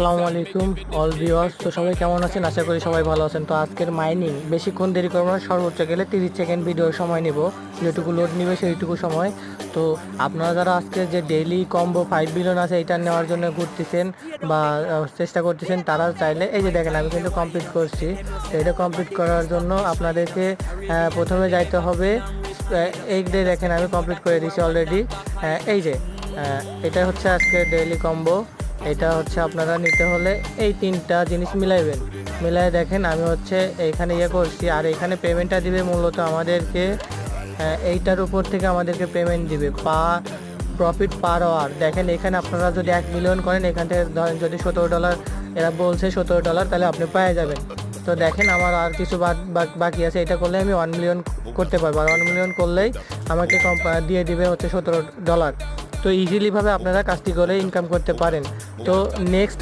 আসসালামু আলাইকুম all viewers. তো সবাই কেমন আছেন? আশা করি সবাই ভালো আছেন। তো আজকের মাইনিং বেশিক্ষণ দেরি করবো না, সর্বোচ্চ গেলে 30 সেকেন্ড ভিডিওর সময় নেব, যেটুকু লোড নেবে সেইটুকু সময়। তো আপনারা যারা আজকে যে ডেইলি কম্বো 5 বিলিয়ন আছে এটা নেওয়ার জন্য ঘুরতেছেন বা চেষ্টা করতেছেন, তারা চাইলে এই যে দেখেন আমি কিন্তু কমপ্লিট করছি। তো এটা কমপ্লিট করার জন্য আপনাদেরকে প্রথমে যাইতে হবে এই যে দেখেন আমি কমপ্লিট করে দিয়েছি অলরেডি। এই যে এটা হচ্ছে আজকে ডেইলি কম্বো। এটা হচ্ছে আপনারা নিতে হলে এই তিনটা জিনিস মিলাইবেন, মিলাই দেখেন আমি হচ্ছে এইখানে করছি। আর এখানে পেমেন্টটা দিবে মূলত আমাদেরকে এইটার উপর থেকে আমাদেরকে পেমেন্ট দিবে প্রফিট পার আওয়ার। দেখেন এখানে আপনারা যদি 1 মিলিয়ন করেন, এখান থেকে ধরেন যদি $17, এরা বলছে $17, তাহলে আপনি পেয়ে যাবেন। তো দেখেন আমার আর কিছু বাকি আছে, এটা করলে আমি 1 মিলিয়ন করতে পারবো। আর 1 মিলিয়ন করলেই আমাকে দিয়ে দিবে হচ্ছে $17। তো ইজিলিভাবে আপনারা কাজটি করে ইনকাম করতে পারেন। তো নেক্সট